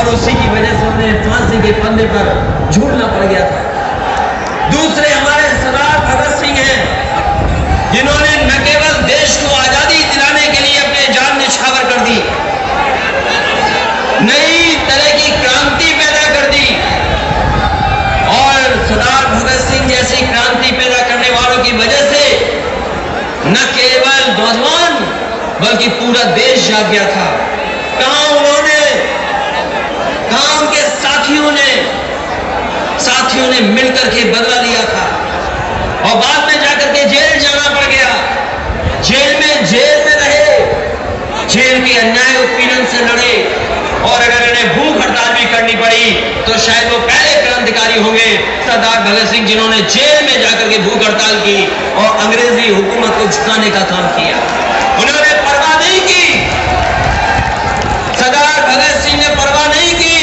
और उसी की वजह से उन्हें फांसी के फंदे पर झूलना पड़ गया था। दूसरे हमारे सरदार भगत सिंह हैं, जिन्होंने न केवल देश को आजादी दिलाने के लिए अपने जान न्यौछावर कर दी, नई तरह की क्रांति पैदा कर दी, और सरदार भगत सिंह जैसी क्रांति पैदा करने वालों की वजह से न केवल नौजवान बल्कि पूरा देश जाग गया था। कहां उनके साथियों ने मिलकर के बदला लिया था, और बाद में जाकर के जेल जाना पड़ गया। जेल में रहे, जेल के अन्याय उत्पीड़न से लड़े, और अगर इन्हें भूख हड़ताल भी करनी पड़ी तो शायद वो पहले क्रांतिकारी होंगे सरदार भगत सिंह, जिन्होंने जेल में जाकर के भूख हड़ताल की और अंग्रेजी हुकूमत को झुकाने का काम किया। उन्होंने परवाह नहीं की, सरदार भगत सिंह ने परवाह नहीं की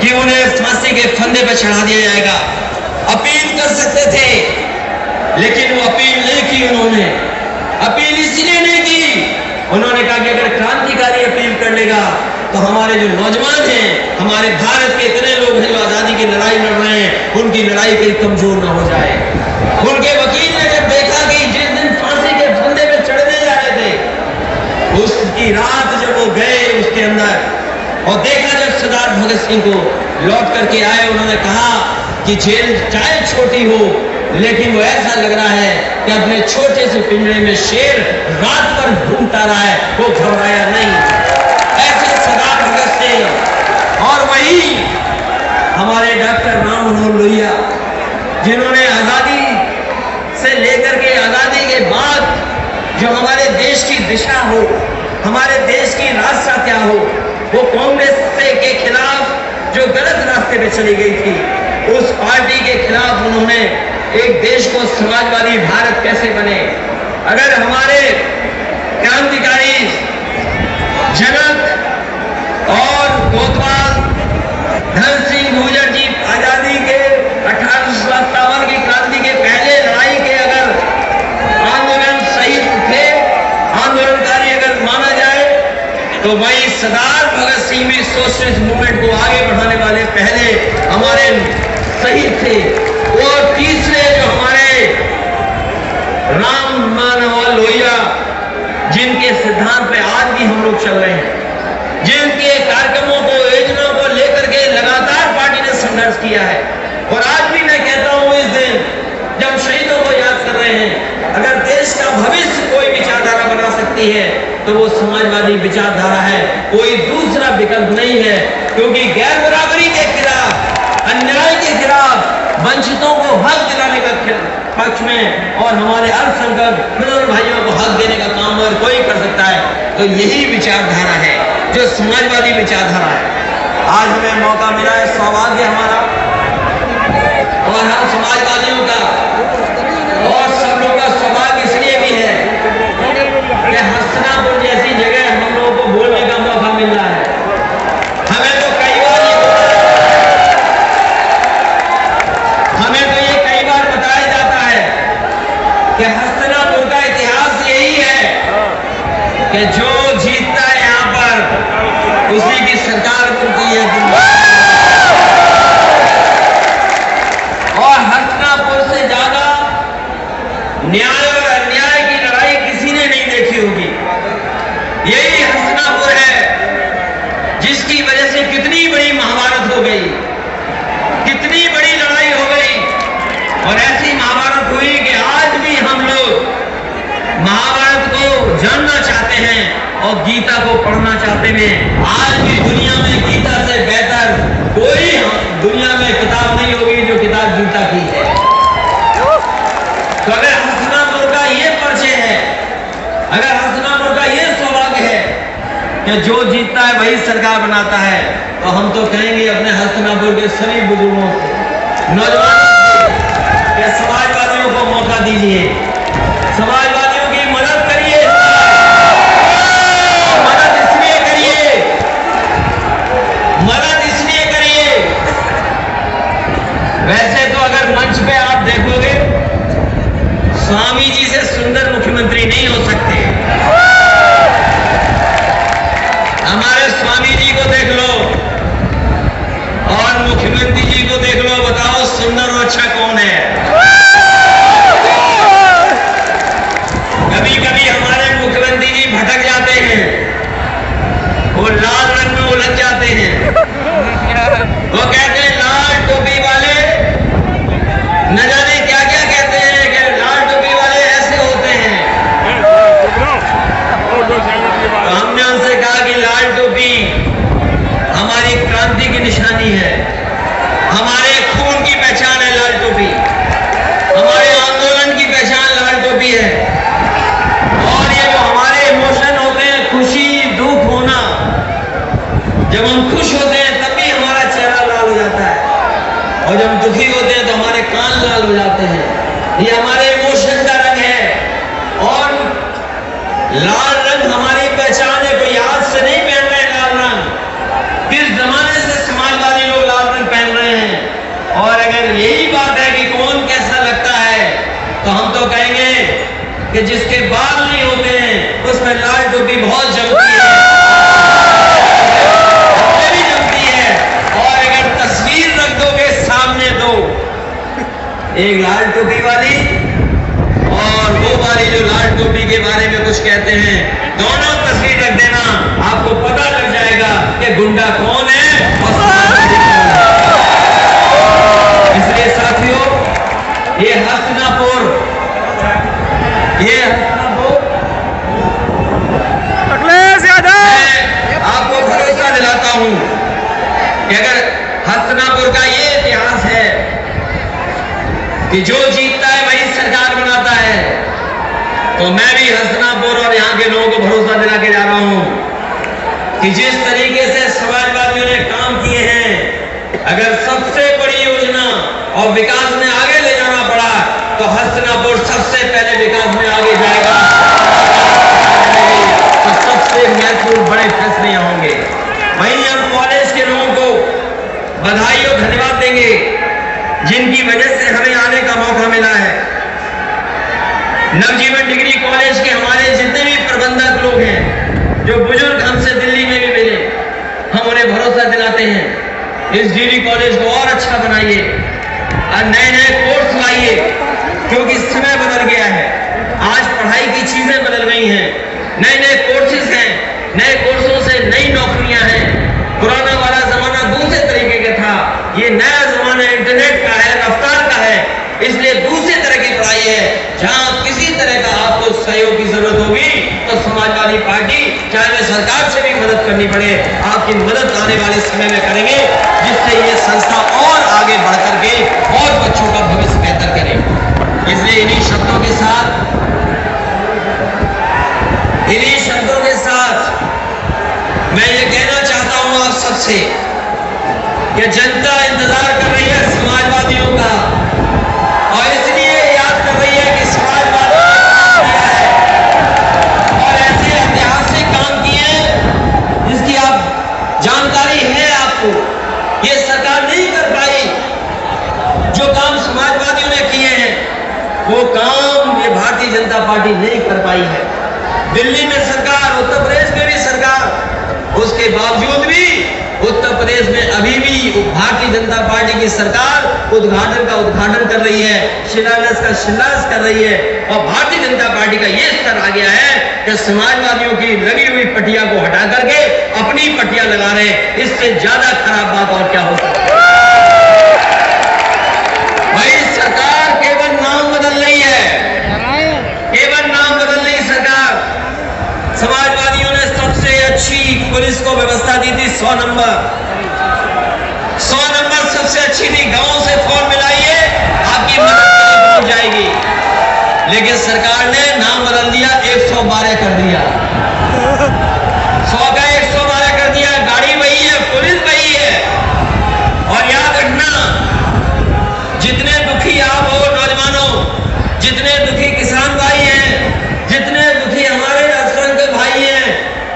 कि उन्हें फांसी के फंदे पर चढ़ा दिया जाएगा। अपील कर सकते थे, लेकिन वो अपील नहीं की। उन्होंने अपील इसलिए नहीं की, उन्होंने कहा कि अगर क्रांतिकारी अपील कर लेगा तो हमारे जो नौजवान हैं, हमारे भारत के इतने लोग हैं जो आजादी की लड़ाई लड़ रहे हैं, उनकी लड़ाई कहीं कमजोर ना हो जाए। उनके वकील ने जब देखा कि जिस दिन फांसी के फंदे पे चढ़ने जा रहे थे, उसकी रात जब वो गए उसके अंदर और देखा जब सरदार भगत सिंह को लौट करके आए, उन्होंने कहा कि जेल चाहे छोटी हो, लेकिन वो ऐसा लग रहा है कि अपने छोटे से पिंजरे में शेर रात भर घूमता रहा है, वो घबराया नहीं। ऐसे सरदार भगत सिंह। और वही हमारे डॉक्टर राम मनोहर लोहिया, जिन्होंने आजादी से लेकर के आजादी के बाद जो हमारे देश की दिशा हो, हमारे देश की रास्ता क्या हो, वो कांग्रेस के खिलाफ जो गलत रास्ते पे चली गई थी, उस पार्टी के खिलाफ उन्होंने एक देश को समाजवादी भारत कैसे बने। अगर हमारे क्रांतिकारी जनक और कोतवाल धन सिंह गुर्जर जी आजादी के 1857 की क्रांति के पहले लड़ाई के अगर आंदोलन शहीद थे, आंदोलनकारी अगर माना जाए, तो वही सरदार भगत सिंह भी सोशलिस्ट मूवमेंट को आगे बढ़ाने वाले पहले हमारे शहीद थे। और तीसरे जो हमारे राम मनोहर लोहिया, जिनके सिद्धांत पे आज भी हम लोग चल रहे हैं, जिनके कार्यक्रमों को, योजनाओं को लेकर के लगातार पार्टी ने संघर्ष किया है। और आज भी मैं कहता हूं, इस दिन जब शहीदों को याद कर रहे हैं, अगर देश का भविष्य कोई विचारधारा बना सकती है तो वो समाजवादी विचारधारा है, कोई दूसरा विकल्प नहीं है। क्योंकि गैर बराबरी के खिलाफ, अन्याय के खिलाफ, वंचितों को हक दिलाने का पक्ष में और हमारे अल्पसंख्यक मिनोर भाइयों को हक देने का काम अगर कोई कर सकता है तो यही विचारधारा है जो समाजवादी विचारधारा है। आज हमें मौका मिला है, सौभाग्य हमारा और हम समाजवादियों का और सब लोगों का सौभाग्य इसलिए भी है कि हस्तिनापुर जैसी जगह हम लोगों को बोलने का मौका मिल रहा है। हमें तो कई बार बताया जाता है कि हस्तिनापुर का इतिहास यही है कि जो जीतता है यहाँ पर उसी की सरकार बनती है। और हस्तिनापुर से ज्यादा न्याय और अन्याय की लड़ाई किसी ने नहीं देखी होगी। यही हस्तिनापुर है जिसकी वजह से कितनी बड़ी महाभारत हो गई, कितनी बड़ी लड़ाई हो गई। और ऐसी महाभारत हुई कि आज भी हम लोग महाभारत को जानना चाहते हैं और गीता को पढ़ना चाहते हैं। आज भी दुनिया में गीता से बेहतर कोई दुनिया में किताब नहीं होगी जो किताब गीता की है। तो अगर हस्तिनापुर का ये परिचय है, अगर हस्तिनापुर का ये सौभाग्य है कि जो जीतता है वही सरकार बनाता है, तो हम तो कहेंगे अपने हस्तिनापुर के सभी बुजुर्गों को, नौजवानों या समाजवादियों को मौका दीजिए, समाजवादियों की मदद करिए। मदद इसलिए करिए वैसे तो अगर मंच पे आप देखोगे, स्वामी जी से सुंदर मुख्यमंत्री नहीं हो सकते। हमारे स्वामी जी को और जब दुखी होते हैं तो हमारे कान लाल हो जाते हैं। ये हमारे इमोशन का रंग है। और लाल रंग हमारी पहचान है। कोई आज से नहीं पहन रहे लाल रंग, किस जमाने से समाजवादी लोग लाल रंग पहन रहे हैं। और अगर यही बात है कि कौन कैसा लगता है, तो हम तो कहेंगे कि जिसके बाल नहीं होते हैं उसमें लाल टोपी बहुत जमती है, भी जमती है। और अगर तस्वीर रख दोगे सामने दो, एक लाल टोपी वाली और वो वाली जो लाल टोपी के बारे में कुछ कहते हैं, दोनों तस्वीर रख देना, आपको पता लग जाएगा कि गुंडा कौन है और समाजवादी कौन है। इसलिए साथियों, ये हस्तिनापुर आपको भरोसा दिलाता हूं कि अगर हस्तिनापुर का ये इतिहास है कि जो जीतता है वही सरकार बनाता है, तो मैं भी हस्तिनापुर और यहाँ के लोगों को भरोसा दिला के जा रहा हूं कि जिस तरीके से समाजवादियों ने काम किए हैं, अगर सबसे बड़ी योजना और विकास में आगे ले जाना पड़ा तो हस्तिनापुर सबसे पहले विकास में आगे जाएगा। तो सबसे महत्वपूर्ण बड़े फैसले होंगे। वहीं हम कॉलेज के लोगों को बधाई और धन्यवाद देंगे जिनकी वजह से हमें आने का मौका मिला है। नवजीवन डिग्री कॉलेज के हमारे जितने भी प्रबंधक लोग हैं, जो बुजुर्ग हमसे दिल्ली में भी मिले, हम उन्हें भरोसा दिलाते हैं इस डिग्री कॉलेज को और अच्छा बनाइए और नए नए कोर्स लाइए, क्योंकि समय बदल गया है। आज पढ़ाई की चीजें बदल गई हैं, नए नए कोर्सेज हैं, नए कोर्सों से नई नौकरियां हैं। पुराना वाला जमाना दूसरे तरीके का था, ये नया जमाना इंटरनेट का है, रफ्तार का है, इसलिए दूसरे तरह की पढ़ाई है। जहां किसी तरह का आपको सहयोग की जरूरत होगी तो समाजवादी पार्टी, चाहे वे सरकार से भी मदद करनी पड़े, आपकी मदद आने वाले समय में करेंगे, जिससे ये संस्था और आगे बढ़ करके और बच्चों का भविष्य बेहतर करे। इसलिए इन्हीं शब्दों के साथ मैं ये कहना चाहता हूं आप सबसे कि जनता इंतजार कर रही है समाजवादियों का, और इसलिए याद कर रही है कि समाजवादी और ऐसे ऐतिहासिक काम किए जिसकी आप जानकारी है। आपको ये सरकार नहीं कर पाई, जो काम समाजवादियों ने किए हैं वो काम ये भारतीय जनता पार्टी नहीं कर पाई है। दिल्ली में सरकार, उत्तर प्रदेश में भी सरकार, उसके बावजूद भी उत्तर प्रदेश में अभी भी भारतीय जनता पार्टी की सरकार उद्घाटन का उद्घाटन कर रही है, शिलान्यास का शिलान्यास कर रही है। और भारतीय जनता पार्टी का यह स्तर आ गया है कि समाजवादियों की लगी हुई पट्टिया को हटा करके अपनी पट्टिया लगा रहे हैं। इससे ज्यादा खराब बात और क्या हो सकती है। भाई सरकार केवल नाम बदल रही है, केवल नाम बदल रही सरकार। समाजवादियों ने सबसे अच्छी पुलिस को व्यवस्था दी थी, 100 नंबर सबसे अच्छी थी। गांव से फोन मिलाइए, आपकी मदद के लिए पहुंच जाएगी। लेकिन सरकार ने नाम बदल दिया, 112 कर दिया, 100 का 112 कर दिया। गाड़ी वही है, पुलिस वही है। और याद रखना, जितने दुखी आप हो नौजवानों, जितने दुखी किसान भाई हैं, जितने दुखी हमारे असंख्य भाई हैं,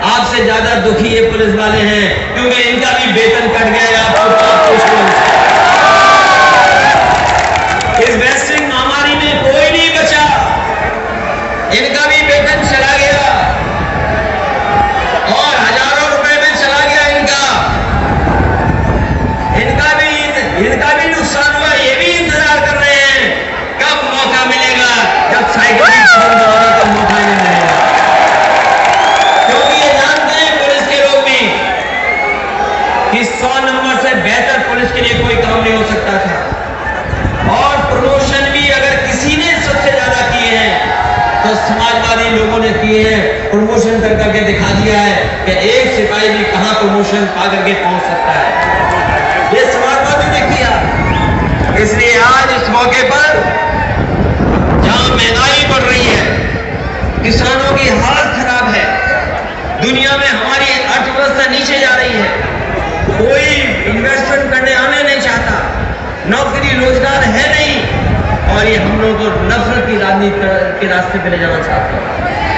आपसे ज्यादा दुखी ये पुलिस वाले हैं, क्योंकि इनका भी वेतन कट गया है। इस वैश्विक महामारी में कोई नहीं बचा, इनका भी वेतन चला गया और हजारों रुपए में चला गया इनका भी नुकसान हुआ। ये भी इंतजार कर रहे हैं कब मौका मिलेगा, जब साइकिल का मौका नहीं मिलेगा। क्योंकि ये जानते हैं पुलिस के लोग भी कि 100 नंबर से बेहतर पुलिस के लिए कोई काम नहीं हो सकता था। और प्रमोशन भी अगर किसी ने सबसे ज्यादा किए हैं तो समाजवादी लोगों ने किए हैं। प्रमोशन कर करके दिखा दिया है कि एक सिपाही भी कहां प्रमोशन पा करके पहुंच सकता है, ये समाजवादी ने किया। इसलिए आज इस मौके पर जहां महंगाई बढ़ रही है, किसानों की हालत खराब है, दुनिया में हमारी अर्थव्यवस्था नीचे जा रही है, कोई इन्वेस्टमेंट करने आने नहीं चाहता, नौकरी रोजगार है नहीं, और ये हम लोग को नफरत की राजनीति के रास्ते पे ले जाना चाहते हैं।